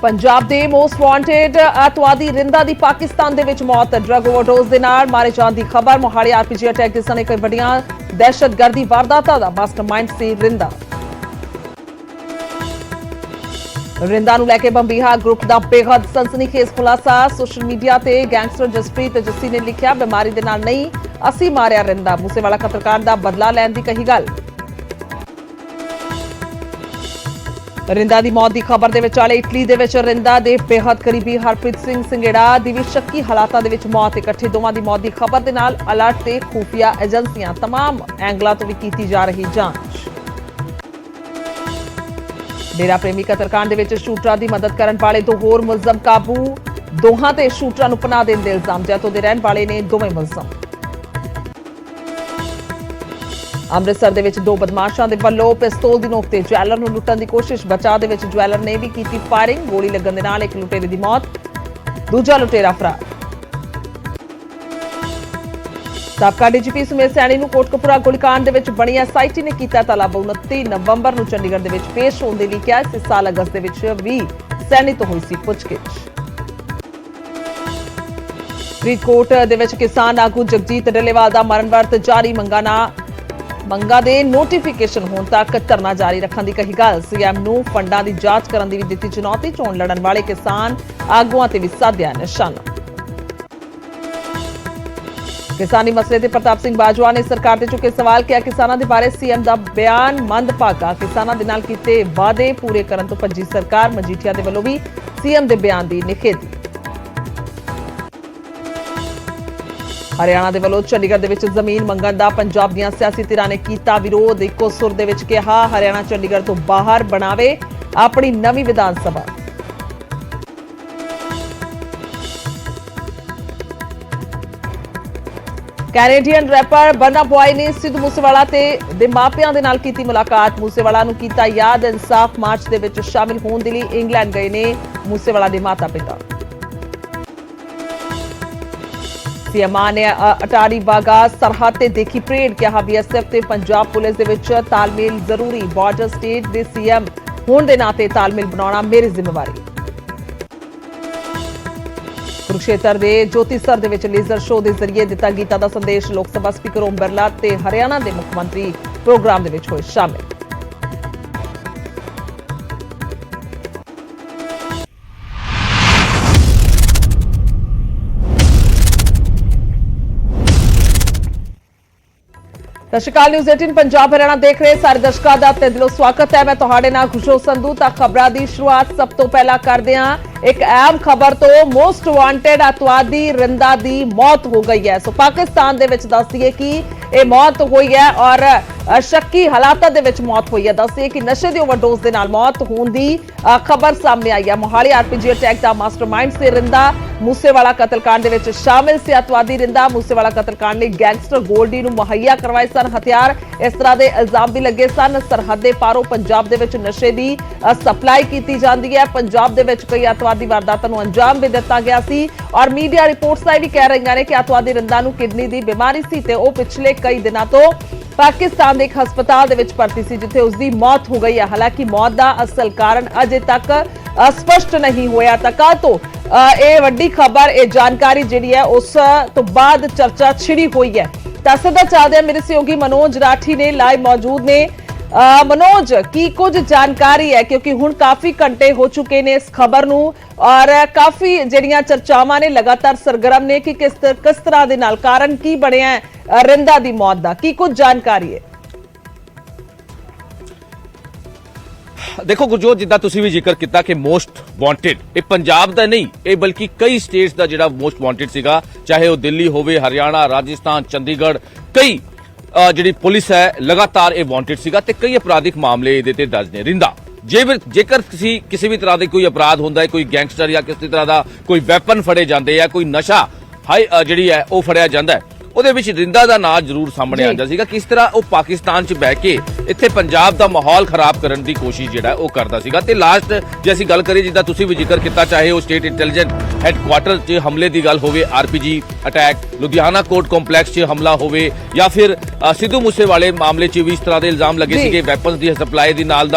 पंजाब के most wanted अतवादी Rinda की पाकिस्तान दे विच मौत। ड्रग ओवरडोज के नाल मारे जाने की खबर। मोहाली आरपीजी अटैक के सने कई बड़ियां दहशतगर्दी वारदातां दा मास्टरमाइंड सी रिंदा। रिंदा नूं लैके बंबीहा ग्रुप का बेहद सनसनीखेज खुलासा। सोशल मीडिया ते गैंगस्टर जसप्रीत जस्सी ने लिखिया, बीमारी दे नाल नहीं असी मारिया रिंदा। मूसेवाला कतलकांड का बदला लैण दी कही गल। रिंदा की मौत की खबर के विचाले इटली दे विच रिंदा दे बेहद करीबी हरप्रीत सिंह संघेड़ा दी भी शक्की हालातां दे विच मौत। इकट्ठे दोवां दी मौत की खबर के नाल अलर्ट ते खुफिया एजेंसियां तमाम एंगलों तो भी की जा रही जांच। डेरा प्रेमी कतलकांड दे विच शूटरां दी मदद करन वाले दो होर मुलजम काबू। दोहां ते शूटरां नूं पनाह देण दे इल्जाम। जैतो दे रहण वाले ने दोवें मुलजम। अमृतसर दे विच दो बदमाशां दे वल्लों पिस्तौल दी नोक ते ज्वैलर नूं लुੱਟਣ ਦੀ कोशिश। बचाव दे विच ज्वैलर ने भी कीती फायरिंग। गोली लगन दे नाल एक लुटेरे दी मौत, दूजा लुटेरा फरार। साबका डीजीपी सुमेर सैनी नूं कोटकपुरा गोलीकांड दे विच बणी एसआईटी ने कीता तलब। 29 नवंबर नूं चंडीगढ़ दे विच पेश होण दे लई किहा। इस साल अगस्त दे विच भी सैनी तो होई सी पुछगिछ। फरीदकोट दे विच किसान आगू जगजीत डलेवाल दा मरण वर्त जारी। मंगा दे नोटिफिकेशन होने तक धरना जारी रखने की कही गल। सीएम नूं फंडां दी जांच करन दी भी दित्ती चुनौती। चोण लड़न वाले किसान आगुआं ते भी साधिया निशाना। किसानी मसले ते प्रताप सिंह बाजवा ने सरकार ते चुके सवाल। किया किसानां दे बारे सीएम दा बयान मंदभागा। किसानां दे नाल कीते वादे पूरे करन तो भज्जी सरकार। मजीठिया दे वल्लों भी सीएम दे बयान दी निखेधी। हरियाणा दे वल्लों चंडीगढ़ दे विच जमीन मंगण दा पंजाब दीआं सियासी धिरां ने कीता विरोध। इक्को सुर दे विच कहा हरियाणा चंडीगढ़ तो बाहर बनावे अपनी नवीं Vidhan Sabha. Canadian wrapper Barna boy ने सिद्धू मूसेवाला दे मापियां दे नाल कीती मुलाकात। मूसेवाला नूं कीता याद। इंसाफ मार्च दे विच शामिल होण दे लई इंग्लैंड गए ने मूसेवाला दे माता पिता। सीएम ने अटारी बागा सरहद ते देखी परेड। कहा बीएसएफ ते पंजाब पुलिस दे विच तालमेल जरूरी। बॉर्डर स्टेट दे सीएम होण दे नाते तालमेल बनाउणा मेरी जिम्मेवारी। कुरुक्षेत्र दे ज्योतिसर दे विच लेजर शो दे जरिए दिता गीता दा संदेश। लोक सभा स्पीकर ओम बिरला ते हरियाणा दे मुख मंत्री प्रोग्राम दे विच होए शामिल। सत श्री अकाल। न्यूज़ 18 पंजाब हरियाणा देख रहे सारे दर्शकों का तहे दिलों स्वागत है। मैं तुहाडे नाल खुशो संधू। तां खबरां दी शुरुआत सब तो पहला करदे हां एक अहम खबर तो। मोस्ट वांटेड अतवादी रिंदा दी मौत हो गई है। सो पाकिस्तान दे विच दस दिए कि यह मौत हुई है और शक्की हालातां दे विच मौत हुई है। दस दिए कि नशे दी ओवरडोज दे नाल मौत होण दी खबर सामने आई है। मोहाली आरपीजी अटैक दा मास्टरमाइंड से रिंदा। मूसेवाला कतलकांड दे विच शामिल से अतवादी रिंदा। मूसेवाला कतलकांड लई गैंगस्टर गोल्डी नूं मुहैया करवाए सन हथियार। इस तरह के इल्जाम भी लगे सन। सरहदे पारों पंजाब दे विच नशे दी सप्लाई की जाती है। पंजाब दे विच कई अतवादी वारदातां नूं अंजाम भी दिता गया सी और मीडिया रिपोर्ट्स भी कह रही ने कि अतवादी रिंदा नूं किडनी दी बीमारी सी ते ओह पिछले कई दिनों तो पाकिस्तान के एक हस्पताल दे विच भर्ती सी जिथे उसकी मौत हो गई है। हालांकि मौत का असल कारण अजे तक स्पष्ट नहीं होया। तक तो यह वड्डी खबर यह जानकारी जिहड़ी है उस तो बाद चर्चा छिड़ी हुई है। दसदा चाहते हैं मेरे सहयोगी मनोज राठी ने लाइव मौजूद ने। मनोज की कुछ जानकारी है क्योंकि हुण काफी घंटे हो चुके ने इस खबर नूं और काफी जिहड़ियां चर्चावां ने लगातार सरगर्म ने कि किस तरह दे नाल कारण की बणिया है रिंदा दी मौत दा, की कुछ जानकारी है? देखो गुरजोत, जिद्दां तुसीं भी जिक्र किया कि मोस्ट वांटेड ये पंजाब दा नहीं, ये बल्कि कई स्टेट्स दा जिहड़ा मोस्ट वांटेड सीगा, चाहे वो दिल्ली होवे, हरियाणा, राजस्थान, चंडीगढ़, कई जिहड़ी पुलिस है लगातार ये वांटेड सीगा ते कई अपराधिक मामले इहदे ते दर्ज ने। रिंदा जेकर किसी भी तरह का कोई अपराध होंदा है, कोई गैंगस्टर या किसी तरह का कोई वैपन फड़े जाते या कोई नशा हाई जिहड़ी है वो फड़िया जाता है, ਉਹਦੇ ਵਿੱਚ ਰਿੰਦਾ ਦਾ ਨਾਂ ਜ਼ਰੂਰ ਸਾਹਮਣੇ ਆਉਂਦਾ ਸੀਗਾ। ਕਿਸ ਤਰ੍ਹਾਂ ਉਹ ਪਾਕਿਸਤਾਨ 'ਚ ਬਹਿ ਕੇ ਇੱਥੇ ਪੰਜਾਬ ਦਾ ਮਾਹੌਲ ਖਰਾਬ ਕਰਨ ਦੀ ਕੋਸ਼ਿਸ਼ ਜਿਹੜਾ ਉਹ ਕਰਦਾ ਸੀਗਾ। ਤੇ ਲਾਸਟ ਜੇ ਅਸੀਂ ਗੱਲ ਕਰੀਏ, ਜਿੱਦਾਂ ਤੁਸੀਂ ਵੀ ਜ਼ਿਕਰ ਕੀਤਾ, ਚਾਹੇ ਉਹ ਸਟੇਟ ਇੰਟੈਲੀਜੈਂਸ ਹੈੱਡਕੁਆਟਰ 'ਚ ਹਮਲੇ ਦੀ ਗੱਲ ਹੋਵੇ, RPG attack, Ludhiana court complex 'ਚ ਹਮਲਾ ਹੋਵੇ, ਜਾਂ ਫਿਰ ਸਿੱਧੂ ਮੂਸੇਵਾਲੇ ਮਾਮਲੇ 'ਚ ਵੀ ਇਸ ਤਰ੍ਹਾਂ ਦੇ ਇਲਜ਼ਾਮ ਲੱਗੇ ਸੀਗੇ ਵੈਪਨਸ ਦੀ ਸਪਲਾਈ ਦੀ ਨਾਲ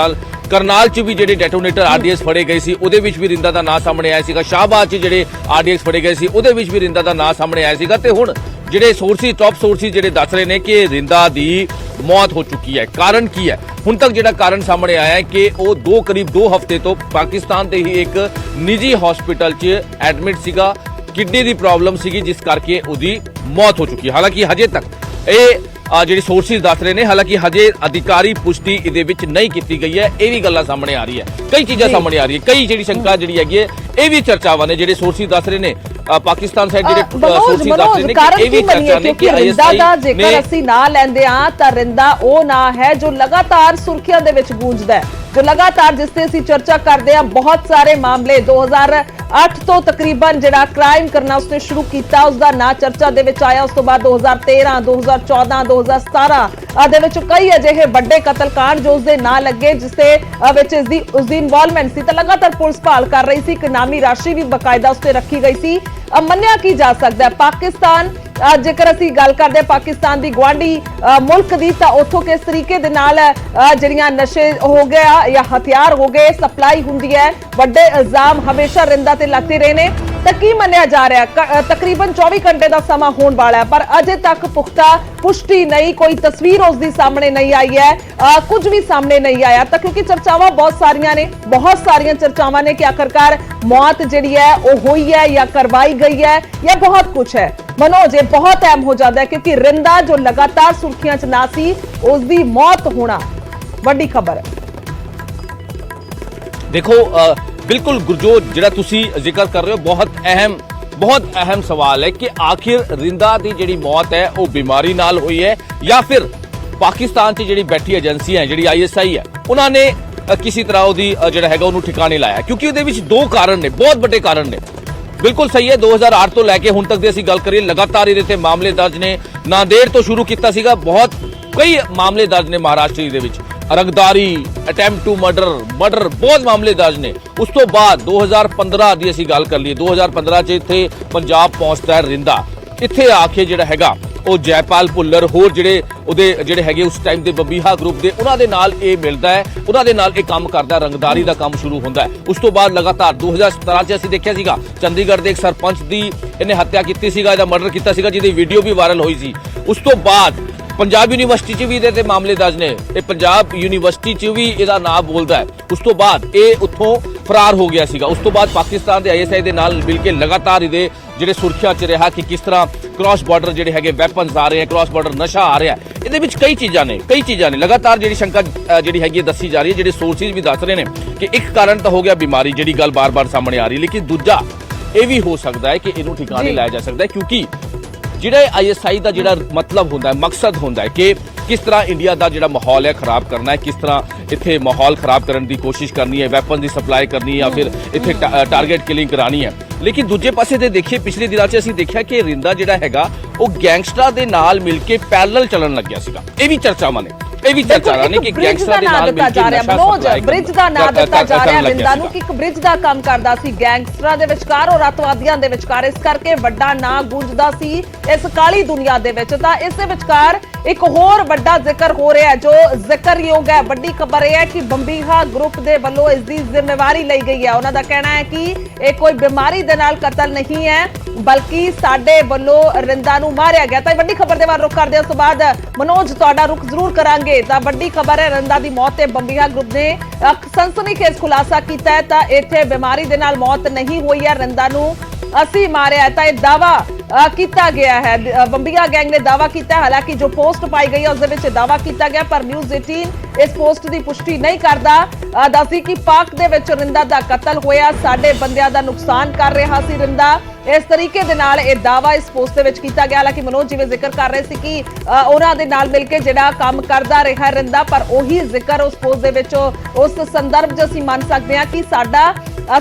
ਕਰਨਾਲ ਚ ਵੀ ਜਿਹੜੇ ਡੈਟੋਨੇਟਰ ਆਰਡੀਐਕਸ ਫੜੇ ਗਏ ਸੀ ਉਹਦੇ ਵਿੱਚ ਵੀ ਰਿੰਦਾ ਦਾ ਨਾਂ ਸਾਹਮਣੇ ਆਇਆ ਸੀਗਾ। ਸ਼ਾਹਬਾਦ ਚ ਜਿਹੜੇ ਆਰਡੀਐਕਸ ਫੜੇ ਗਏ ਸੀ ਉਹਦੇ ਵਿੱਚ ਵੀ ਰਿੰਦਾ ਦਾ ਨਾਂ ਸਾਹਮਣੇ ਆਇਆ ਸੀਗਾ। ਤੇ ਹੁਣ ਜਿਹੜੇ ਸੋਰਸਿਸ ਟੌਪ ਸੋਰਸਿਸ ਜਿਹੜੇ ਦੱਸ ਰਹੇ ਨੇ ਕਿ ਰਿੰਦਾ ਦੀ ਮੌਤ ਹੋ ਚੁੱਕੀ ਹੈ। ਕਾਰਨ ਕੀ ਹੈ? ਹੁਣ ਤੱਕ ਜਿਹੜਾ ਕਾਰਨ ਸਾਹਮਣੇ ਆਇਆ ਹੈ ਕਿ ਉਹ ਕਰੀਬ 2 ਹਫ਼ਤੇ ਤੋਂ ਪਾਕਿਸਤਾਨ ਦੇ ਹੀ ਇੱਕ ਨਿੱਜੀ ਹਸਪੀਟਲ 'ਚ ਐਡਮਿਟ ਸੀਗਾ। ਕਿਡਨੀ ਦੀ ਪ੍ਰੋਬਲਮ ਸੀਗੀ ਜਿਸ ਕਰਕੇ ਉਹਦੀ ਮੌਤ ਹੋ ਚੁੱਕੀ ਹੈ। ਹਾਲਾਂਕਿ ਹਜੇ ਤੱਕ ਇਹ ਜਿਹੜੇ ਸੋਰਸਿਸ ਦੱਸ ਰਹੇ ਨੇ, ਹਾਲਾਂਕਿ ਹਜੇ ਅਧਿਕਾਰੀ ਪੁਸ਼ਟੀ ਇਹਦੇ ਵਿੱਚ ਨਹੀਂ ਕੀਤੀ ਗਈ ਹੈ। ਇਹ ਵੀ ਗੱਲਾਂ ਸਾਹਮਣੇ ਆ ਰਹੀ ਹੈ, ਕਈ ਚੀਜ਼ਾਂ ਸਾਹਮਣੇ ਆ ਰਹੀ ਹੈ, ਕਈ ਜਿਹੜੀ ਸ਼ੰਕਾ ਜਿਹੜੀ ਹੈਗੀ ਹੈ ਇਹ ਵੀ ਚਰਚਾਵਾਂ ਨੇ। ਜਿਹੜੇ ਸੋਰਸਿਸ ਦੱਸ ਰਹੇ ਨੇ ਪਾਕਿਸਤਾਨ ਸਾਈਡ ਜਿਹੜੇ ਸੋਰਸਿਸ ਦੱਸ ਰਹੇ ਨੇ ਕਿ ਇਹ ਵੀ ਚਰਚਾ ਨੇ ਕਿ ਰਿੰਦਾ ਦਾ ਜੇਕਰ ਅਸੀਂ ਨਾਂ ਲੈਂਦੇ ਆ ਤਾਂ ਰਿੰਦਾ ਉਹ ਨਾਂ ਹੈ ਜੋ ਲਗਾਤਾਰ ਸੁਰਖੀਆਂ ਦੇ ਵਿੱਚ ਗੂੰਜਦਾ ਹੈ, ਜੋ ਲਗਾਤਾਰ ਜਿਸ ਤੇ ਅਸੀਂ ਚਰਚਾ ਕਰਦੇ ਆ। ਬਹੁਤ ਸਾਰੇ ਮਾਮਲੇ 2008 ਤੋਂ ਤਕਰੀਬਨ ਜਿਹੜਾ ਕ੍ਰਾਈਮ ਕਰਨਾ ਉਸਨੇ ਸ਼ੁਰੂ ਕੀਤਾ, ਉਸਦਾ ਨਾਂ ਚਰਚਾ ਦੇ ਵਿੱਚ ਆਇਆ। ਉਸ ਤੋਂ ਬਾਅਦ 2013, 2014, 2017 ਦੇ ਵਿੱਚ ਕਈ ਅਜਿਹੇ ਵੱਡੇ ਕਤਲकांड ਜੋ ਉਸਦੇ ਨਾਂ ਲੱਗੇ, ਜਿਸ ਦੇ ਵਿੱਚ ਉਸਦੀ ਇਨਵੋਲਵਮੈਂਟ ਸੀ। ਤਾਂ ਲਗਾਤਾਰ ਪੁਲਿਸ ਭਾਲ ਕਰ ਰਹੀ ਸੀ, ਇੱਕ ਨਾਮੀ ਰਾਸ਼ੀ ਵੀ ਬਕਾਇਦਾ ਉਸ ਤੇ ਰੱਖੀ ਗਈ ਸੀ। ਮੰਨਿਆ ਕੀ ਜਾ ਸਕਦਾ ਹੈ ਪਾਕਿਸਤਾਨ, ਜੇਕਰ ਅਸੀਂ ਗੱਲ ਕਰਦੇ ਪਾਕਿਸਤਾਨ ਦੀ ਗੁਆਂਢੀ ਮੁਲਕ ਦੀ, ਤਾਂ ਉੱਥੋਂ ਕਿਸ ਤਰੀਕੇ ਦੇ ਨਾਲ ਜਿਹੜੀਆਂ ਨਸ਼ੇ ਹੋ ਗਿਆ ਜਾਂ ਹਥਿਆਰ ਹੋ ਗਏ ਸਪਲਾਈ ਹੁੰਦੀ ਹੈ, ਵੱਡੇ ਇਲਜ਼ਾਮ ਹਮੇਸ਼ਾ ਰਿੰਦਾ ਤੇ ਲੱਗਦੇ ਰਹੇ ਨੇ। ਤਾਂ ਕੀ ਮੰਨਿਆ ਜਾ ਰਿਹਾ? ਤਕਰੀਬਨ 24 ਘੰਟੇ ਦਾ ਸਮਾਂ ਹੋਣ ਵਾਲਾ ਹੈ ਪਰ ਅਜੇ ਤੱਕ ਪੁਖਤਾ ਪੁਸ਼ਟੀ ਨਹੀਂ, ਕੋਈ ਤਸਵੀਰ ਉਸ ਦੀ ਸਾਹਮਣੇ ਨਹੀਂ ਆਈ ਹੈ, ਕੁਝ ਵੀ ਸਾਹਮਣੇ ਨਹੀਂ ਆਇਆ। ਤਾਂ ਕਿਉਂਕਿ ਚਰਚਾਵਾਂ ਬਹੁਤ ਸਾਰੀਆਂ ਨੇ, ਬਹੁਤ ਸਾਰੀਆਂ ਚਰਚਾਵਾਂ ਨੇ ਕਿ ਆਖਰਕਾਰ ਮੌਤ ਜਿਹੜੀ ਹੈ ਉਹ ਹੋਈ ਹੈ ਜਾਂ ਕਰਵਾਈ ਗਈ ਹੈ ਜਾਂ ਬਹੁਤ ਕੁਝ ਹੈ। ਮਨੋਜ, ਇਹ ਬਹੁਤ ਅਹਿਮ ਹੋ ਜਾਂਦਾ ਹੈ ਕਿਉਂਕਿ ਰਿੰਦਾ ਜੋ ਲਗਾਤਾਰ ਸੁਰਖੀਆਂ 'ਚ ਨਾ ਸੀ, ਉਸ ਦੀ ਮੌਤ ਹੋਣਾ ਵੱਡੀ ਖਬਰ ਹੈ। ਦੇਖੋ ਬਿਲकुल गुरजोत, ਜਿਹੜਾ ਤੁਸੀਂ ਜ਼ਿਕਰ ਕਰ ਰਹੇ ਹੋ ਬਹੁਤ ਅਹਿਮ ਸਵਾਲ ਹੈ ਕਿ ਆਖਿਰ ਰਿੰਦਾ ਦੀ ਜਿਹੜੀ ਮੌਤ ਹੈ ਉਹ ਬਿਮਾਰੀ ਨਾਲ ਹੋਈ ਹੈ ਜਾਂ ਫਿਰ ਪਾਕਿਸਤਾਨ 'ਚ ਜਿਹੜੀ ਬੈਠੀ ਏਜੰਸੀ ਹੈ, ਜਿਹੜੀ ISI ਹੈ, ਉਹਨਾਂ ਨੇ ਕਿਸੇ ਤਰ੍ਹਾਂ ਉਹਦੀ ਜਿਹੜਾ ਹੈਗਾ ਉਹਨੂੰ ਠਿਕਾਣੇ ਲਾਇਆ। ਕਿਉਂਕਿ ਉਹਦੇ ਵਿੱਚ 2 ਕਾਰਨ ਨੇ, ਬਹੁਤ ਵੱਡੇ ਕਾਰਨ ਨੇ। ਬਿਲਕੁਲ ਸਹੀ ਹੈ, 2008 ਤੋਂ ਲੈ ਕੇ ਹੁਣ ਤੱਕ ਦੀ ਅਸੀਂ ਗੱਲ ਕਰੀਏ ਲਗਾਤਾਰ ਇਹਦੇ ਤੇ ਮਾਮਲੇ ਦਰਜ ਨੇ। ਨਾਂਦੇੜ ਤੋਂ ਸ਼ੁਰੂ ਕੀਤਾ ਸੀਗਾ, ਕਈ ਮਾਮਲੇ ਦਰਜ ਨੇ ਮਹਾਰਾਸ਼ਟਰ ਦੇ ਵਿੱਚ, ਰੰਗਦਾਰੀ, ਅਟੈਂਪਟ ਟੂ ਮਰਡਰ ਬਹੁਤ ਮਾਮਲੇ ਦਰਜ ਨੇ। ਉਸ ਤੋਂ ਬਾਅਦ 2015 ਦੀ ਅਸੀਂ ਗੱਲ ਕਰ ਲਈਏ, 2015 ਚ ਇੱਥੇ ਪੰਜਾਬ ਪਹੁੰਚਦਾ ਹੈ ਰਿੰਦਾ। ਇੱਥੇ ਆ ਕੇ ਜਿਹੜਾ ਹੈਗਾ ਉਹ ਜੈਪਾਲ ਭੁੱਲਰ, ਹੋਰ ਜਿਹੜੇ ਹੈਗੇ ਉਸ ਟਾਈਮ ਦੇ ਬੰਬੀਹਾ ਗਰੁੱਪ ਦੇ, ਉਹਨਾਂ ਦੇ ਨਾਲ ਇਹ ਮਿਲਦਾ ਹੈ, ਉਹਨਾਂ ਦੇ ਨਾਲ ਇਹ ਕੰਮ ਕਰਦਾ, ਰੰਗਦਾਰੀ ਦਾ ਕੰਮ ਸ਼ੁਰੂ ਹੁੰਦਾ ਹੈ। ਉਸ ਤੋਂ ਬਾਅਦ ਲਗਾਤਾਰ 2017 ਚ ਅਸੀਂ ਦੇਖਿਆ ਸੀਗਾ ਚੰਡੀਗੜ੍ਹ ਦੇ ਇੱਕ ਸਰਪੰਚ ਦੀ ਇਹਨੇ ਹੱਤਿਆ ਕੀਤੀ ਸੀਗਾ, ਇਹਦਾ ਮਰਡਰ ਕੀਤਾ ਸੀਗਾ, ਜਿਹਦੀ ਵੀਡੀਓ ਵੀ ਵਾਇਰਲ ਹੋਈ ਸੀ। ਉਸ ਤੋਂ ਬਾਅਦ ਪੰਜਾਬ ਯੂਨੀਵਰਸਿਟੀ 'ਚ ਵੀ ਇਹਦੇ ਤੇ ਮਾਮਲੇ ਦਰਜ ਨੇ, ਇਹ ਪੰਜਾਬ ਯੂਨੀਵਰਸਿਟੀ 'ਚ ਵੀ ਇਹਦਾ ਨਾਮ ਬੋਲਦਾ ਹੈ। ਉਸ ਤੋਂ ਬਾਅਦ ਇਹ ਉੱਥੋਂ ਫਰਾਰ ਹੋ ਗਿਆ ਸੀਗਾ। ਉਸ ਤੋਂ ਬਾਅਦ ਪਾਕਿਸਤਾਨ ਦੇ ISI ਦੇ ਨਾਲ ਮਿਲ ਕੇ ਲਗਾਤਾਰ ਇਹਦੇ ਜਿਹੜੇ ਸੁਰੱਖਿਆ 'ਚ ਰਿਹਾ ਕਿ ਕਿਸ ਤਰ੍ਹਾਂ ਕ੍ਰਾਸ ਬਾਰਡਰ ਜਿਹੜੇ ਹੈਗੇ ਵੈਪਨਸ ਆ ਰਹੇ ਹੈ, ਕ੍ਰਾਸ ਬਾਰਡਰ ਨਸ਼ਾ ਆ ਰਿਹਾ। ਇਹਦੇ ਵਿੱਚ ਕਈ ਚੀਜ਼ਾਂ ਨੇ ਲਗਾਤਾਰ ਜਿਹੜੀ ਸ਼ੰਕਾ ਜਿਹੜੀ ਹੈਗੀ ਦੱਸੀ ਜਾ ਰਹੀ ਹੈ। ਜਿਹੜੇ ਸੋਰਸਿਸ ਵੀ ਦੱਸ ਰਹੇ ਨੇ ਕਿ ਇੱਕ ਕਾਰਨ ਤਾਂ ਹੋ ਗਿਆ ਬਿਮਾਰੀ, ਜਿਹੜੀ ਗੱਲ ਬਾਰ-ਬਾਰ ਸਾਹਮਣੇ ਆ ਰਹੀ, ਲੇਕਿਨ ਦੂਜਾ ਇਹ ਵੀ ਹੋ ਸਕਦਾ ਹੈ ਕਿ ਇਹਨੂੰ ਠਿਕਾਣੇ ਲਾਇਆ ਜਾ ਸਕਦਾ ਹੈ ਕਿਉਂਕਿ ਜਿਹੜਾ ISI ਦਾ ਜਿਹੜਾ ਮਤਲਬ ਹੁੰਦਾ ਹੈ, ਮਕਸਦ ਹੁੰਦਾ ਹੈ ਕਿ ਕਿਸ ਤਰ੍ਹਾਂ ਇੰਡੀਆ ਦਾ ਜਿਹੜਾ ਮਾਹੌਲ ਹੈ ਖਰਾਬ ਕਰਨਾ ਹੈ, ਕਿਸ ਤਰ੍ਹਾਂ ਇੱਥੇ ਮਾਹੌਲ ਖਰਾਬ ਕਰਨ ਦੀ ਕੋਸ਼ਿਸ਼ ਕਰਨੀ ਹੈ, ਵੈਪਨ ਦੀ ਸਪਲਾਈ ਕਰਨੀ ਹੈ ਜਾਂ ਫਿਰ ਇੱਥੇ ਟਾਰਗੇਟ ਕਿਲਿੰਗ ਕਰਾਣੀ ਹੈ। ਲੇਕਿਨ ਦੂਜੇ ਪਾਸੇ ਤੇ ਦੇਖੀਏ, ਪਿਛਲੇ ਦਿਨਾਂ 'ਚ ਅਸੀਂ ਦੇਖਿਆ ਕਿ ਰਿੰਦਾ ਜਿਹੜਾ ਹੈਗਾ ਉਹ ਗੈਂਗਸਟਰਾਂ ਦੇ ਨਾਲ ਮਿਲ ਕੇ ਪੈਰਲਲ ਚੱਲਣ ਲੱਗਿਆ ਸੀਗਾ। ਇਹ ਵੀ ਚਰਚਾਵਾਂ ਨੇ ਕਿ ਗੈਂਗਸਟਰਾਂ ਦੇ ਨਾਲ ਮਿਲ ਕੇ ਮਨੋਜ, ਬ੍ਰਿਜ ਦਾ ਨਾਂ ਦਿੱਤਾ ਜਾ ਰਿਹਾ ਰਿੰਦਾ ਨੂੰ ਕਿ ਇੱਕ ਬ੍ਰਿਜ ਦਾ ਕੰਮ ਕਰਦਾ ਸੀ ਗੈਂਗਸਟਰਾਂ ਦੇ ਵਿਚਕਾਰ ਔਰ ਅੱਤਵਾਦੀਆਂ ਦੇ ਵਿਚਕਾਰ, ਇਸ ਕਰਕੇ ਵੱਡਾ ਨਾਂ ਗੂੰਜਦਾ ਸੀ ਇਸ ਕਾਲੀ ਦੁਨੀਆ ਦੇ ਵਿੱਚ। ਤਾਂ ਇਸ ਦੇ ਵਿਚਕਾਰ ਇੱਕ ਹੋਰ ਵੱਡਾ ਜ਼ਿਕਰ ਹੋ ਰਿਹਾ ਹੈ ਜੋ ਜ਼ਿਕਰਯੋਗ ਹੈ। ਵੱਡੀ ਖਬਰ ਇਹ ਹੈ ਕਿ ਬੰਬੀਹਾ ਗਰੁੱਪ ਦੇ ਵੱਲੋਂ ਇਸ ਦੀ ਜ਼ਿੰਮੇਵਾਰੀ ਲਈ ਗਈ ਹੈ। ਉਹਨਾਂ ਦਾ ਕਹਿਣਾ ਹੈ ਕਿ ਇਹ ਕੋਈ ਬਿਮਾਰੀ ਦੇ ਨਾਲ ਕਤਲ ਨਹੀਂ ਹੈ ਬਲਕਿ ਸਾਡੇ ਵੱਲੋਂ ਰਿੰਦਾ ਨੂੰ ਮਾਰਿਆ ਗਿਆ। ਤਾਂ ਵੱਡੀ ਖਬਰ ਦੇ ਵੱਲ ਰੁਖ ਕਰਦੇ ਉਸ ਤੋਂ ਬਾਅਦ ਮਨੋਜ ਤੁਹਾਡਾ ਰੁਖ ਜ਼ਰੂਰ ਕਰਾਂਗੇ। ਤਾਂ ਵੱਡੀ ਖਬਰ ਹੈ ਰਿੰਦਾ ਦੀ ਮੌਤ ਤੇ ਬੰਬੀਹਾ ਗਰੁੱਪ ਨੇ ਸਨਸਨੀਖੇਜ਼ ਖੁਲਾਸਾ ਕੀਤਾ ਹੈ। ਤਾਂ ਇੱਥੇ ਬਿਮਾਰੀ ਦੇ ਨਾਲ ਮੌਤ ਨਹੀਂ ਹੋਈ ਹੈ, ਰਿੰਦਾ ਨੂੰ ਅਸੀਂ ਮਾਰਿਆ। ਤਾਂ ਇਹ ਦਾਵਾ ਕੀਤਾ ਗਿਆ ਹੈ, ਬੰਬੀਹਾ ਗੈਂਗ ਨੇ ਦਾਵਾ ਕੀਤਾ। ਹਾਲਾਂਕਿ ਜੋ ਪੋਸਟ ਪਾਈ ਗਈ ਹੈ ਉਸ ਦੇ ਵਿੱਚ ਦਾਵਾ ਕੀਤਾ ਗਿਆ ਪਰ ਨਿਊਜ਼ 18 ਇਸ ਪੋਸਟ ਦੀ ਪੁਸ਼ਟੀ ਨਹੀਂ ਕਰਦਾ। ਦੱਸੀ ਕਿ ਪਾਕ ਦੇ ਵਿੱਚ ਰਿੰਦਾ ਦਾ ਕਤਲ ਹੋਇਆ, ਸਾਡੇ ਬੰਦਿਆਂ ਦਾ ਨੁਕਸਾਨ ਕਰ ਰਿਹਾ ਸੀ ਰਿੰਦਾ, ਇਸ ਤਰੀਕੇ ਦੇ ਨਾਲ ਇਹ ਦਾਵਾ ਇਸ ਪੋਸਟ ਦੇ ਵਿੱਚ ਕੀਤਾ ਗਿਆ। ਹਾਲਾਂਕਿ ਮਨੋਜ ਜਿਵੇਂ ਜ਼ਿਕਰ ਕਰ ਰਹੇ ਸੀ ਕਿ ਉਹਨਾਂ ਦੇ ਨਾਲ ਮਿਲ ਕੇ ਜਿਹੜਾ ਕੰਮ ਕਰਦਾ ਰਿਹਾ ਰਿੰਦਾ, ਪਰ ਉਹੀ ਜ਼ਿਕਰ ਉਸ ਪੋਸਟ ਦੇ ਵਿੱਚ ਉਸ ਸੰਦਰਭ 'ਚ ਅਸੀਂ ਮੰਨ ਸਕਦੇ ਹਾਂ ਕਿ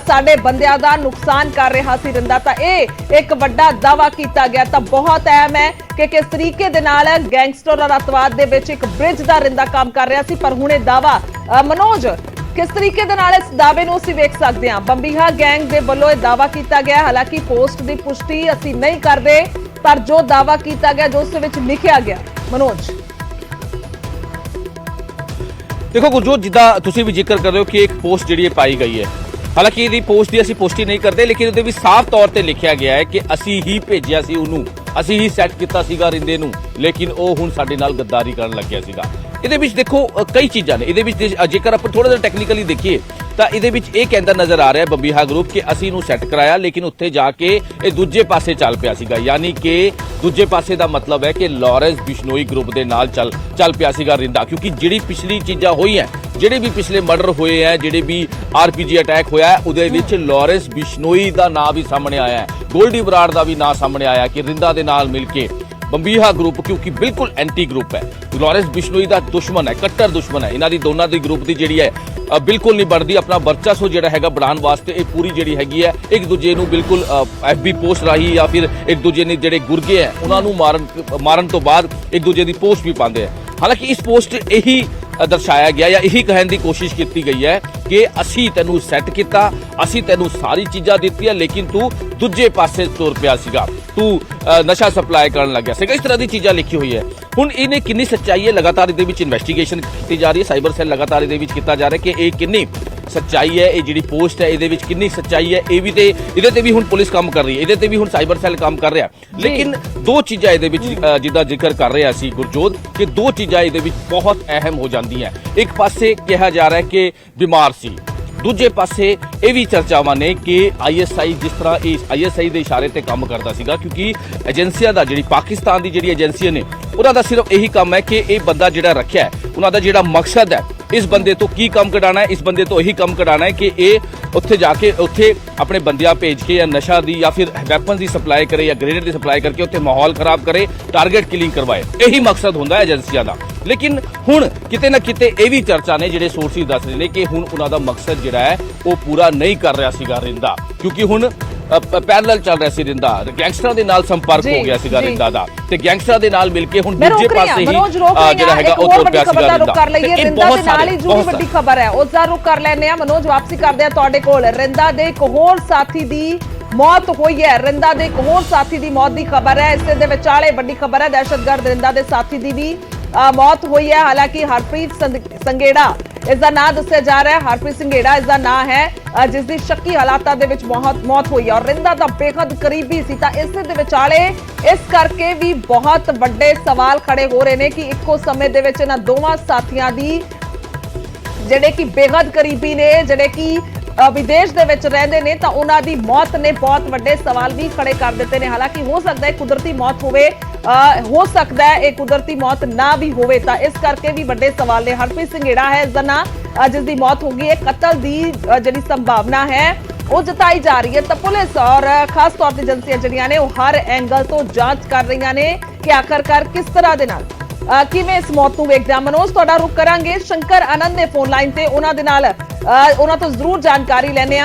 ਸਾਡੇ ਬੰਦਿਆਂ ਦਾ ਨੁਕਸਾਨ ਕਰ ਰਿਹਾ ਸੀ ਰਿੰਦਾ। ਤਾਂ ਇਹ ਇੱਕ ਵੱਡਾ ਦਾਵਾ ਕੀਤਾ ਗਿਆ। ਤਾਂ ਬਹੁਤ ਅਹਿਮ ਹੈ ਕਿ ਕਿਸ ਤਰੀਕੇ ਦੇ ਨਾਲ ਗੈਂਗਸਟਰ ਔਰ ਅੱਤਵਾਦ ਦੇ ਵਿੱਚ ਇੱਕ ਬ੍ਰਿਜ ਦਾ ਰਿੰਦਾ ਕੰਮ ਕਰ ਰਿਹਾ ਸੀ। ਪਰ ਹੁਣ ਇਹ ਦਾਵਾ ਮਨੋਜ ਕਿਸ ਤਰੀਕੇ ਦੇ ਨਾਲ ਇਸ ਦਾਅਵੇ ਨੂੰ ਅਸੀਂ ਵੇਖ ਸਕਦੇ ਹਾਂ, ਬੰਬੀਹਾ ਗੈਂਗ ਦੇ ਵੱਲੋਂ ਇਹ ਦਾਅਵਾ ਕੀਤਾ ਗਿਆ। ਹਾਲਾਂਕਿ ਪੋਸਟ ਦੀ ਪੁਸ਼ਟੀ ਅਸੀਂ ਨਹੀਂ ਕਰਦੇ ਪਰ ਜੋ ਦਾਅਵਾ ਕੀਤਾ ਗਿਆ, ਜੋ ਉਸ ਦੇ ਵਿੱਚ ਲਿਖਿਆ ਗਿਆ ਮਨੋਜ। ਦੇਖੋ ਗੁਰਜੋਤ, ਜਿੱਦਾਂ ਤੁਸੀਂ ਵੀ ਜ਼ਿਕਰ ਕਰ ਰਹੇ ਹੋ ਕਿ ਇੱਕ ਪੋਸਟ ਜਿਹੜੀ ਪਾਈ ਗਈ ਹੈ, ਹਾਲਾਂਕਿ ਇਹਦੀ ਪੋਸਟ ਦੀ ਅਸੀਂ ਪੁਸ਼ਟੀ ਨਹੀਂ ਕਰਦੇ, ਲੇਕਿਨ ਉਹਦੇ ਵਿੱਚ ਸਾਫ਼ ਤੌਰ ਤੇ ਲਿਖਿਆ ਗਿਆ ਹੈ ਕਿ ਅਸੀਂ ਹੀ ਭੇਜਿਆ ਸੀ ਉਹਨੂੰ, ਅਸੀਂ ਹੀ ਸੈੱਟ ਕੀਤਾ ਸੀਗਾ ਰਿੰਦੇ ਨੂੰ, ਲੇਕਿਨ ਉਹ ਹੁਣ ਸਾਡੇ ਨਾਲ ਗੱਦਾਰੀ ਕਰਨ ਲੱਗਿਆ ਸੀਗਾ। ਇਹਦੇ ਵਿੱਚ ਦੇਖੋ ਕਈ ਚੀਜ਼ਾਂ ਨੇ। ਇਹਦੇ ਵਿੱਚ ਜੇਕਰ ਆਪਾਂ ਥੋੜਾ ਜਿਹਾ ਟੈਕਨੀਕਲੀ ਦੇਖੀਏ ਤਾਂ ਇਹਦੇ ਵਿੱਚ ਇਹ ਕਹਿੰਦਾ ਨਜ਼ਰ ਆ ਰਿਹਾ ਬੰਬੀਹਾ ਗਰੁੱਪ ਕਿ ਅਸੀਂ ਇਹਨੂੰ ਸੈੱਟ ਕਰਾਇਆ, ਲੇਕਿਨ ਉੱਥੇ ਜਾ ਕੇ ਇਹ ਦੂਜੇ ਪਾਸੇ ਚੱਲ ਪਿਆ ਸੀਗਾ। ਯਾਨੀ ਕਿ ਦੂਜੇ ਪਾਸੇ ਦਾ ਮਤਲਬ ਹੈ ਕਿ ਲਾਰੈਂਸ ਬਿਸ਼ਨੋਈ ਗਰੁੱਪ ਦੇ ਨਾਲ ਚੱਲ ਪਿਆ ਸੀਗਾ ਰਿੰਦਾ, ਕਿਉਂਕਿ ਜਿਹੜੀ ਪਿਛਲੀ ਚੀਜ਼ਾਂ ਹੋਈਆਂ, ਜਿਹੜੇ ਵੀ ਪਿਛਲੇ ਮਰਡਰ ਹੋਏ ਹੈ, ਜਿਹੜੇ ਵੀ ਆਰਪੀਜੀ ਅਟੈਕ ਹੋਇਆ ਹੈ, ਉਹਦੇ ਵਿੱਚ ਲਾਰੈਂਸ ਬਿਸ਼ਨੋਈ ਦਾ ਨਾਮ ਵੀ ਸਾਹਮਣੇ ਆਇਆ ਹੈ, ਗੋਲਡੀ ਬਰਾੜ ਦਾ ਵੀ ਨਾਮ ਸਾਹਮਣੇ ਆਇਆ ਕਿ ਰਿੰਦਾ ਦੇ ਨਾਲ ਮਿਲ ਕੇ ਬੰਬੀਹਾ ਗਰੁੱਪ, ਕਿਉਂਕਿ ਬਿਲਕੁਲ ਐਂਟੀ ਗਰੁੱਪ ਹੈ, ਲਾਰੈਂਸ ਬਿਸ਼ਨੋਈ ਦਾ ਦੁਸ਼ਮਣ ਹੈ, ਕੱਟੜ ਦੁਸ਼ਮਣ ਹੈ। ਇਹਨਾਂ ਦੀ ਦੋਨਾਂ ਦੀ ਗਰੁੱਪ ਦੀ ਜਿਹੜੀ ਹੈ ਬਿਲਕੁਲ ਨਹੀਂ ਬਣਦੀ। ਆਪਣਾ ਵਰਚਸਵ ਜਿਹੜਾ ਹੈਗਾ ਬਣਾਉਣ ਵਾਸਤੇ ਇਹ ਪੂਰੀ ਜਿਹੜੀ ਹੈਗੀ ਹੈ ਇੱਕ ਦੂਜੇ ਨੂੰ ਬਿਲਕੁਲ FB ਪੋਸਟ ਰਾਹੀਂ ਜਾਂ ਫਿਰ ਇੱਕ ਦੂਜੇ ਨੇ ਜਿਹੜੇ ਗੁਰਗੇ ਹੈ ਉਹਨਾਂ ਨੂੰ ਮਾਰਨ ਤੋਂ ਬਾਅਦ ਇੱਕ ਦੂਜੇ ਦੀ ਪੋਸਟ ਵੀ ਪਾਉਂਦੇ ਹੈ। ਹਾਲਾਂਕਿ ਇਸ ਪੋਸਟ ਇਹੀ ਦਰਸਾਇਆ ਗਿਆ ਜਾਂ ਇਹੀ ਕਹਿਣ ਦੀ ਕੋਸ਼ਿਸ਼ ਕੀਤੀ ਗਈ ਹੈ ਕਿ ਅਸੀਂ ਤੈਨੂੰ ਸੈੱਟ ਕੀਤਾ, ਅਸੀਂ ਤੈਨੂੰ ਸਾਰੀ ਚੀਜ਼ਾਂ ਦਿੱਤੀਆਂ, ਲੇਕਿਨ ਤੂੰ ਦੂਜੇ ਪਾਸੇ ਤੁਰ ਪਿਆ ਸੀਗਾ, ਤੂੰ ਨਸ਼ਾ ਸਪਲਾਈ ਕਰਨ ਲੱਗਿਆ ਸੀਗਾ। ਇਸ ਤਰ੍ਹਾਂ ਦੀ ਚੀਜ਼ਾਂ ਲਿਖੀ ਹੋਈ ਹੈ। ਹੁਣ ਇਹਨੇ ਕਿੰਨੀ ਸੱਚਾਈ ਹੈ, ਲਗਾਤਾਰ ਇਹਦੇ ਵਿੱਚ ਇਨਵੈਸਟੀਗੇਸ਼ਨ ਕੀਤੀ ਜਾ ਰਹੀ ਹੈ, ਸਾਈਬਰ ਸੈੱਲ ਲਗਾਤਾਰ ਇਹਦੇ ਵਿੱਚ ਕੀਤਾ ਜਾ ਰਿਹਾ ਕਿ ਇਹ ਕਿੰਨੀ ਸੱਚਾਈ ਹੈ, ਇਹ ਜਿਹੜੀ ਪੋਸਟ ਹੈ ਇਹਦੇ ਵਿੱਚ ਕਿੰਨੀ ਸੱਚਾਈ ਹੈ। ਇਹ ਵੀ ਤੇ ਇਹਦੇ ਤੇ ਵੀ ਹੁਣ ਪੁਲਿਸ ਕੰਮ ਕਰ ਰਹੀ ਹੈ, ਇਹਦੇ ਤੇ ਵੀ ਹੁਣ ਸਾਈਬਰ ਸੈੱਲ ਕੰਮ ਕਰ ਰਿਹਾ। ਲੇਕਿਨ ਦੋ ਚੀਜ਼ਾਂ ਇਹਦੇ ਵਿੱਚ ਜਿੱਦਾਂ ਜ਼ਿਕਰ ਕਰ ਰਿਹਾ ਸੀ ਗੁਰਜੋਤ ਕਿ ਦੋ ਚੀਜ਼ਾਂ ਇਹਦੇ ਵਿੱਚ ਬਹੁਤ ਅਹਿਮ ਹੋ ਜਾਂਦੀਆਂ। ਇੱਕ ਪਾਸੇ ਕਿਹਾ ਜਾ ਰਿਹਾ ਕਿ ਬਿਮਾਰ ਸੀ, ਦੂਜੇ ਪਾਸੇ ਇਹ ਵੀ ਚਰਚਾਵਾਂ ਨੇ ਕਿ ISI ਜਿਸ ਤਰ੍ਹਾਂ ਇਸ ISI ਦੇ ਇਸ਼ਾਰੇ ਤੇ ਕੰਮ ਕਰਦਾ ਸੀਗਾ, ਕਿਉਂਕਿ ਏਜੰਸੀਆਂ ਦਾ ਜਿਹੜੀ ਪਾਕਿਸਤਾਨ ਦੀ ਜਿਹੜੀ ਏਜੰਸੀਆਂ ਨੇ ਉਹਨਾਂ ਦਾ ਸਿਰਫ ਇਹੀ ਕੰਮ ਹੈ ਕਿ ਇਹ ਬੰਦਾ ਜਿਹੜਾ ਰੱਖਿਆ ਹੈ, ਉਹਨਾਂ ਦਾ ਜਿਹੜਾ ਮਕਸਦ ਹੈ ਇਸ ਬੰਦੇ ਤੋਂ ਕੀ ਕੰਮ ਕਢਾਣਾ ਹੈ, ਇਸ ਬੰਦੇ ਤੋਂ ਇਹੀ ਕੰਮ ਕਢਾਣਾ ਹੈ ਕਿ ਇਹ ਉੱਥੇ ਜਾ ਕੇ ਉੱਥੇ ਆਪਣੇ ਬੰਦਿਆਂ ਭੇਜ ਕੇ ਜਾਂ ਨਸ਼ਾ ਦੀ ਜਾਂ ਫਿਰ ਵੈਪਨ ਦੀ ਸਪਲਾਈ ਕਰੇ ਜਾਂ ਗ੍ਰੇਨੇਡ ਦੀ ਸਪਲਾਈ ਕਰਕੇ ਉੱਥੇ ਮਾਹੌਲ ਖਰਾਬ ਕਰੇ, ਟਾਰਗੇਟ ਕਿਲਿੰਗ ਕਰਵਾਏ। ਇਹੀ ਮਕਸਦ ਹੁੰਦਾ ਹੈ ਏਜੰਸੀਆਂ ਦਾ। ਲੇਕਿਨ ਹੁਣ ਕਿਤੇ ਨਾ ਕਿਤੇ ਇਹ ਵੀ ਚਰਚਾ ਨੇ, ਜਿਹੜੇ ਸੋਰਸਿਸ ਦੱਸ ਰਹੇ ਨੇ ਕਿ ਹੁਣ ਉਹਨਾਂ ਦਾ ਮਕਸਦ ਜਿਹੜਾ ਹੈ ਉਹ ਪੂਰਾ ਨਹੀਂ ਕਰ ਰਿਹਾ ਸੀਗਾ ਰਿੰਦਾ, ਕਿਉਂਕਿ ਹੁਣ ਪੈਰਲਲ ਚੱਲ ਰਿਹਾ ਸੀ ਰਿੰਦਾ, ਗੈਂਗਸਟਰਾਂ ਦੇ ਨਾਲ ਸੰਪਰਕ ਹੋ ਗਿਆ ਸੀਗਾ ਰਿੰਦਾ ਦਾ, ਤੇ ਗੈਂਗਸਟਰਾਂ ਦੇ ਨਾਲ ਮਿਲ ਕੇ ਹੁਣ ਦੂਜੇ ਪਾਸੇ ਹੀ ਜਿਹੜਾ ਹੈਗਾ ਉਹ ਤੁਰ ਪਿਆ ਸੀਗਾ ਰਿੰਦਾ। ਕਰ ਲਈਏ ਰਿੰਦਾ ਦੇ ਨਾਲ ਹੀ ਜੁੜੀ ਵੱਡੀ ਖਬਰ ਹੈ, ਉਸ ਦਾ ਰੁਖ ਕਰ ਲੈਂਦੇ ਆ। ਮਨੋਜ, ਵਾਪਸੀ ਕਰਦੇ ਆ ਤੁਹਾਡੇ ਕੋਲ। ਰਿੰਦਾ ਦੇ ਇੱਕ ਹੋਰ ਸਾਥੀ ਦੀ ਮੌਤ ਹੋਈ ਹੈ, ਰਿੰਦਾ ਦੇ ਇੱਕ ਹੋਰ ਸਾਥੀ ਦੀ ਮੌਤ ਦੀ ਖਬਰ ਹੈ। ਇਸੇ ਦੇ ਵਿਚਾਲੇ ਵੱਡੀ ਖਬਰ ਹੈ, ਦਹਿਸ਼ਤਗਰਦ ਰਿੰਦਾ ਦੇ ਸਾਥੀ ਦੀ ਵੀ ਮੌਤ ਹੋਈ ਹੈ। ਹਾਲਾਂਕਿ ਹਰਪ੍ਰੀਤ ਸੰਘੇੜਾ ਇਸ ਦਾ ਨਾਂ ਦੱਸਿਆ ਜਾ ਰਿਹਾ ਹੈ, ਹਰਪ੍ਰੀਤ ਸੰਘੇੜਾ ਇਸ ਦਾ ਨਾਂ ਹੈ, ਜਿਸ ਦੀ ਸ਼ੱਕੀ ਹਾਲਾਤਾਂ ਦੇ ਵਿੱਚ ਮੌਤ ਹੋਈ ਹੈ ਔਰ ਰਿੰਦਾ ਦਾ ਬੇਹੱਦ ਕਰੀਬੀ ਸੀ। ਤਾਂ ਇਸੇ ਦੇ ਵਿਚਾਲੇ ਇਸ ਕਰਕੇ ਵੀ ਬਹੁਤ ਵੱਡੇ ਸਵਾਲ ਖੜੇ ਹੋ ਰਹੇ ਨੇ ਕਿ ਇੱਕੋ ਸਮੇਂ ਦੇ ਵਿੱਚ ਇਹਨਾਂ ਦੋਵਾਂ ਸਾਥੀਆਂ ਦੀ ਜਿਹੜੇ ਕਿ ਬੇਹੱਦ ਕਰੀਬੀ ਨੇ, ਜਿਹੜੇ ਕਿ ਵਿਦੇਸ਼ ਦੇ ਵਿੱਚ ਰਹਿੰਦੇ ਨੇ, ਤਾਂ ਉਹਨਾਂ ਦੀ ਮੌਤ ਨੇ ਬਹੁਤ ਵੱਡੇ ਸਵਾਲ ਵੀ ਖੜੇ ਕਰ ਦਿੱਤੇ ਨੇ। ਹਾਲਾਂਕਿ ਹੋ ਸਕਦਾ ਹੈ ਕੁਦਰਤੀ ਮੌਤ ਹੋਵੇ, ਹੋ ਸਕਦਾ ਹੈ ਇਹ ਕੁਦਰਤੀ ਮੌਤ ਨਾ ਵੀ ਹੋਵੇ, ਤਾਂ ਇਸ ਕਰਕੇ ਵੀ ਵੱਡੇ ਸਵਾਲ ਨੇ। ਹਰਪ੍ਰੀਤ ਸੰਘੇੜਾ ਹੈ ਇਸ ਦਾ ਨਾਂ, ਜਿਸ ਦੀ ਮੌਤ ਹੋ ਗਈ ਹੈ। ਕਤਲ ਦੀ ਜਿਹੜੀ ਸੰਭਾਵਨਾ ਹੈ ਉਹ ਜਤਾਈ ਜਾ ਰਹੀ ਹੈ। ਤਾਂ ਪੁਲਿਸ ਔਰ ਖਾਸ ਤੌਰ ਤੇ ਏਜੰਸੀਆਂ ਜਿਹੜੀਆਂ ਨੇ ਉਹ ਹਰ ਐਂਗਲ ਤੋਂ ਜਾਂਚ ਕਰ ਰਹੀਆਂ ਨੇ ਕਿ ਆਖਰਕਾਰ ਕਿਸ ਤਰ੍ਹਾਂ ਦੇ ਨਾਲ ਕਿਵੇਂ ਇਸ ਮੌਤ ਨੂੰ ਵੇਖਦੇ। ਮਨੋਜ, ਤੁਹਾਡਾ ਰੁਖ ਕਰਾਂਗੇ ਸ਼ੰਕਰ ਆਨੰਦ ने फोन लाइन पे, उन्होंने तो जरूर जानकारी लेने।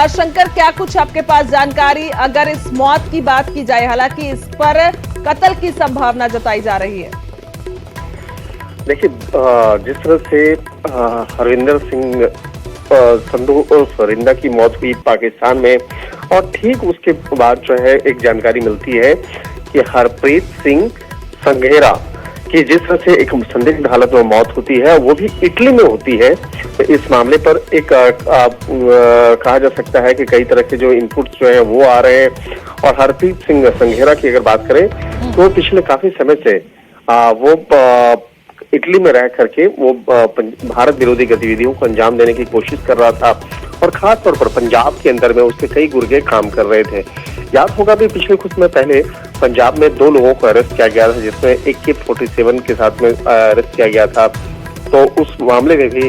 शंकर, क्या कुछ आपके पास जानकारी अगर इस मौत की बात की जाए, हालांकि इस पर कत्ल की संभावना जताई जा रही है? देखिए, जिस तरह से हरविंदर सिंह संधू रिंदा की मौत हुई पाकिस्तान में, और ठीक उसके बाद जो है एक जानकारी मिलती है कि हरप्रीत सिंह संघेरा कि जिस तरह से एक संदिग्ध हालत में मौत होती है वो भी इटली में होती है। तो इस मामले पर एक कहा जा सकता है कि कई तरह के जो इनपुट्स जो हैं वो आ रहे हैं। और हरप्रीत सिंह संघेरा की अगर बात करें तो पिछले काफी समय से वो इटली में रह करके वो भारत विरोधी गतिविधियों को अंजाम देने की कोशिश कर रहा था, और खास तौर पर पंजाब के अंदर में उसके कई गुर्गे काम कर रहे थे। याद होगा भी पिछले कुछ समय पहले पंजाब में 2 लोगों को अरेस्ट किया गया था, जिसमें एक AK-47 के साथ में अरेस्ट किया गया था। तो उस मामले में भी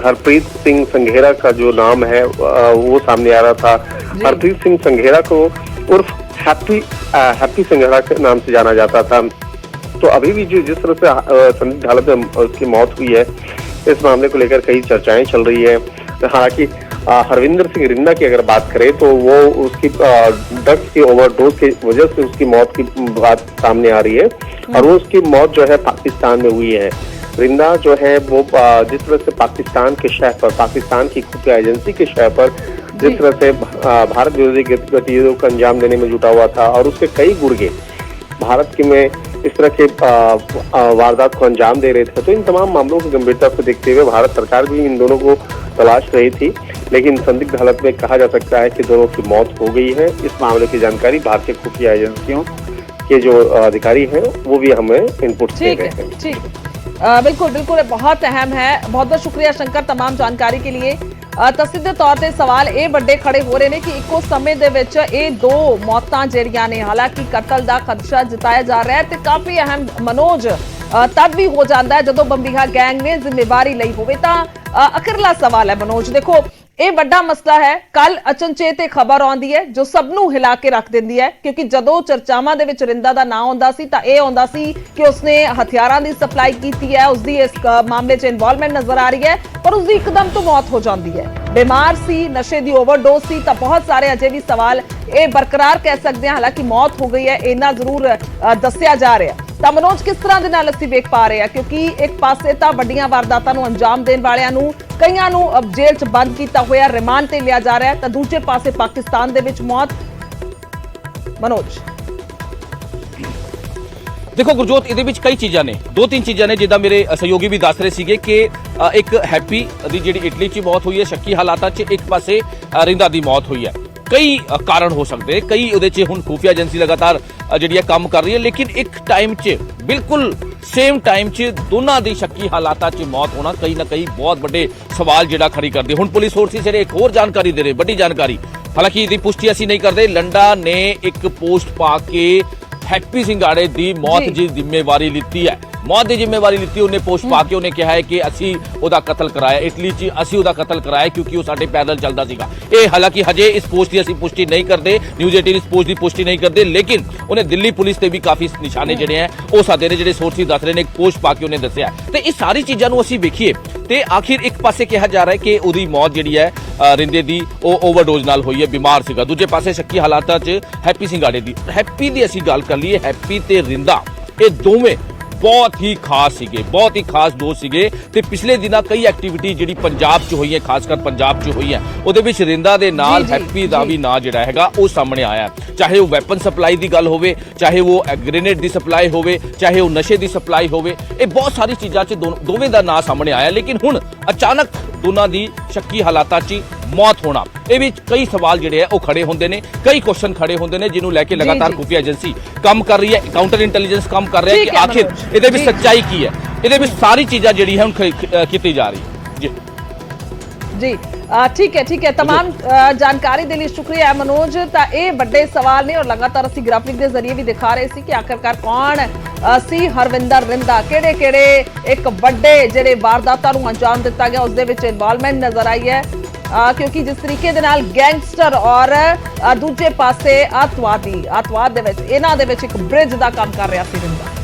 हरप्रीत सिंह संघेरा का जो नाम है वो सामने आ रहा था। हरप्रीत सिंह संघेरा को उर्फ हैप्पी संघेरा के नाम से जाना जाता था। तो अभी भी जिस तरह से संदिग्ध हालत में उसकी मौत हुई है, इस मामले को लेकर कई चर्चाएं चल रही है। हालांकि हरविंदर सिंह रिंदा की अगर बात करें तो वो उसकी ड्रग्स की ओवरडोज की वजह से उसकी मौत की बात सामने आ रही है, और वो उसकी मौत जो है पाकिस्तान में हुई है। रिंदा जो है वो जिस तरह से पाकिस्तान के शहर पर, पाकिस्तान की खुफिया एजेंसी के शहर पर जिस तरह से भारत विरोधी गतिविधियों को अंजाम देने में जुटा हुआ था, और उसके कई गुर्गे भारत के में इस तरह के वारदात को अंजाम दे रहे थे। तो इन तमाम मामलों की गंभीरता को देखते हुए भारत सरकार भी इन दोनों को तलाश रही थी, लेकिन संदिग्ध हालत में कहा जा सकता है कि दोनों की मौत हो गई है। इस मामले की जानकारी भारतीय खुफिया एजेंसियों के जो अधिकारी हैं वो भी हमें इनपुट दे रहे हैं। ठीक बिल्कुल बिल्कुल, बहुत अहम है। बहुत बहुत शुक्रिया शंकर तमाम जानकारी के लिए। ਤਾਂ ਸਿੱਧੇ ਤੌਰ ਤੇ ਸਵਾਲ ਇਹ ਵੱਡੇ ਖੜੇ ਹੋ ਰਹੇ ਨੇ ਕਿ ਇੱਕੋ ਸਮੇਂ ਦੇ ਵਿੱਚ ਇਹ ਦੋ ਮੌਤਾਂ ਜਿਹੜੀਆਂ ਨੇ, ਹਾਲਾਂਕਿ ਕਤਲ ਦਾ ਖਦਸ਼ਾ ਜਤਾਇਆ ਜਾ ਰਿਹਾ ਹੈ ਤੇ ਕਾਫੀ ਅਹਿਮ ਮਨੋਜ ਤਦ ਵੀ ਹੋ ਜਾਂਦਾ ਹੈ ਜਦੋਂ ਬੰਬੀਹਾ ਗੈਂਗ ਨੇ ਜ਼ਿੰਮੇਵਾਰੀ ਲਈ ਹੋਵੇ। ਤਾਂ ਅਖਰਲਾ ਸਵਾਲ ਹੈ ਮਨੋਜ, ਦੇਖੋ ਇਹ ਵੱਡਾ ਮਸਲਾ ਹੈ। ਕੱਲ ਅਚਨਚੇਤ ਇਹ ਖਬਰ ਆਉਂਦੀ ਹੈ ਜੋ ਸਭ ਨੂੰ ਹਿਲਾ ਕੇ ਰੱਖ ਦਿੰਦੀ ਹੈ, ਕਿਉਂਕਿ ਜਦੋਂ ਚਰਚਾਵਾਂ ਦੇ ਵਿੱਚ ਰਿੰਦਾ ਦਾ ਨਾਂ ਆਉਂਦਾ ਸੀ ਤਾਂ ਇਹ ਆਉਂਦਾ ਸੀ ਕਿ ਉਸਨੇ ਹਥਿਆਰਾਂ ਦੀ ਸਪਲਾਈ ਕੀਤੀ ਹੈ, ਉਸਦੀ ਇਸ ਮਾਮਲੇ 'ਚ ਇਨਵੋਲਵਮੈਂਟ ਨਜ਼ਰ ਆ ਰਹੀ ਹੈ, ਪਰ ਉਸਦੀ ਇੱਕਦਮ ਤੋਂ ਮੌਤ ਹੋ ਜਾਂਦੀ ਹੈ। बीमार सी, नशे की ओवरडोज सी, तो बहुत सारे अजे भी सवाल ये बरकरार कह सकते हैं। हालांकि मौत हो गई है इन्ना जरूर दस्या जा रहा है। तो मनोज किस तरह के नाल असीं वेख पा रहे हैं, क्योंकि एक पासे तो वड्डियां वारदातां नूं अंजाम देण वालियां नूं कईयां नूं जेल च बंद किया होया, रिमांड ते लिया जा रहा है, तो दूजे पासे पाकिस्तान दे विच मौत। मनोज देखो गुरजोत, ਇਹਦੇ ਵਿੱਚ ਕਈ ਚੀਜ਼ਾਂ ਨੇ, ਦੋ ਤਿੰਨ ਚੀਜ਼ਾਂ ਨੇ ਜਿੱਦਾਂ ਮੇਰੇ ਸਹਿਯੋਗੀ ਵੀ ਦੱਸ ਰਹੇ ਸੀਗੇ ਕਿ ਇੱਕ ਹੈਪੀ ਦੀ ਜਿਹੜੀ ਇਟਲੀ 'ਚ ਮੌਤ ਹੋਈ ਹੈ ਸ਼ੱਕੀ ਹਾਲਾਤਾਂ 'ਚ, ਇੱਕ ਪਾਸੇ ਰਿੰਦਾ ਦੀ ਮੌਤ ਹੋਈ ਹੈ। ਕਈ ਕਾਰਨ ਹੋ ਸਕਦੇ, ਕਈ ਉਹਦੇ 'ਚ ਹੁਣ ਖੂਫੀਆ ਏਜੰਸੀ ਲਗਾਤਾਰ ਜਿਹੜੀ ਹੈ ਕੰਮ ਕਰ ਰਹੀ ਹੈ, ਲੇਕਿਨ ਇੱਕ ਟਾਈਮ 'ਚ ਬਿਲਕੁਲ ਸੇਮ ਟਾਈਮ 'ਚ ਦੋਨਾਂ ਦੀ ਸ਼ੱਕੀ ਹਾਲਾਤਾਂ 'ਚ ਮੌਤ ਹੋਣਾ ਕਈ ਨਾ ਕਈ ਬਹੁਤ ਵੱਡੇ ਸਵਾਲ ਜਿਹੜਾ ਖੜੀ ਕਰਦੀ। ਹੁਣ ਪੁਲਿਸ ਸੋਰਸਿਸ ਜਿਹੜੇ ਇੱਕ ਹੋਰ ਜਾਣਕਾਰੀ ਦੇ ਰਹੇ, ਵੱਡੀ ਜਾਣਕਾਰੀ, ਹਾਲਾਂਕਿ ਇਹਦੀ ਪੁਸ਼ਟੀ ਅਸੀਂ ਨਹੀਂ ਕਰਦੇ। ਲੰਡਾ ਨੇ ਇੱਕ ਪੋਸਟ ਪਾ ਕੇ हैप्पी सिंघाड़े दी मौत की जिम्मेवारी लीती है, मौत की जिम्मेवारी लीती। उन्हें पोस्ट पा के उन्हें कहा है कि असी उहदा कतल कराया, इटली च असी उहदा कतल कराया क्योंकि वह साडे पैदल चलता सीगा। ये हालांकि हजे इस पोस्ट की असी पुष्टि नहीं करते, न्यूज़ 18 इस पोस्ट की पुष्टि नहीं करते, लेकिन उन्हें दिल्ली पुलिस से भी काफ़ी निशाने जिहड़े हैं वो साडे ने जिहड़े सोर्सिस दस रहे हैं, एक पोस्ट पा के उन्हें दस्सिया। तो ये सारी चीज़ों को असी वेखीए तो आखिर एक पासे कहा जा रहा है कि उहदी मौत जिहड़ी है रिंदे दी ओवरडोज नाल हुई है, बीमार सीगा। दूजे पासे शक्की हालातां च हैप्पी सिंघाड़े दी, हैप्पी दी असी गल कर लीए, हैप्पी ते रिंदा ये दोवें बहुत ही खास सीगे, बहुत ही खास दोस्त सीगे। ते पिछले दिना कई एक्टिविटी जिहड़ी पंजाब च हुई है, खासकर पंजाब च हुई है, ਉਹਦੇ ਵਿੱਚ ਰਿੰਦਾ ਦੇ ਨਾਲ ਹੈਪੀ ਦਾ ਵੀ ਨਾਂ ਜਿਹੜਾ ਹੈਗਾ ਉਹ ਸਾਹਮਣੇ ਆਇਆ। ਚਾਹੇ ਉਹ ਵੈਪਨ ਸਪਲਾਈ ਦੀ ਗੱਲ ਹੋਵੇ, ਚਾਹੇ ਉਹ ਗ੍ਰੇਨੇਡ ਦੀ ਸਪਲਾਈ ਹੋਵੇ, ਚਾਹੇ ਉਹ ਨਸ਼ੇ ਦੀ ਸਪਲਾਈ ਹੋਵੇ, ਇਹ ਬਹੁਤ ਸਾਰੀ ਚੀਜ਼ਾਂ 'ਚ ਦੋਵੇਂ ਦਾ ਨਾਂ ਸਾਹਮਣੇ ਆਇਆ। ਲੇਕਿਨ ਹੁਣ ਅਚਾਨਕ ਦੋਨਾਂ ਦੀ ਸ਼ੱਕੀ ਹਾਲਾਤਾਂ 'ਚ ਮੌਤ ਹੋਣਾ, ਇਹ ਵਿੱਚ ਕਈ ਸਵਾਲ ਜਿਹੜੇ ਆ ਉਹ ਖੜੇ ਹੁੰਦੇ ਨੇ, ਕਈ ਕੁਐਸਚਨ ਖੜੇ ਹੁੰਦੇ ਨੇ ਜਿਹਨੂੰ ਲੈ ਕੇ ਲਗਾਤਾਰ ਖੁਫੀਆ ਏਜੰਸੀ ਕੰਮ ਕਰ ਰਹੀ ਹੈ, ਕਾਊਂਟਰ ਇੰਟੈਲੀਜੈਂਸ ਕੰਮ ਕਰ ਰਿਹਾ ਕਿ ਆਖਿਰ ਇਹਦੇ ਵਿੱਚ ਸੱਚਾਈ ਕੀ ਹੈ, ਇਹਦੇ ਵਿੱਚ ਸਾਰੀ ਚੀਜ਼ਾਂ ਜਿਹੜੀ ਹੈ ਹੁਣ ਕੀਤੀ ਜਾ ਰਹੀ ਜੀ। जी ठीक है, तमाम जानकारी के लिए शुक्रिया मनोज। तो ये बड़े सवाल ने और लगातार असी ग्राफिक के जरिए भी दिखा रहे थे कि आखिरकार कौन सी हरविंदर रिंदा, किहड़े एक बड़े जिहड़े वारदातां नूं अंजाम दिता गया उसदे विच इन्वॉल्वमेंट नजर आई है, क्योंकि जिस तरीके दे नाल गैंगस्टर और दूजे पासे अतवाद दे विच इन्हां दे विच एक ब्रिज का काम कर रहा सी रिंदा।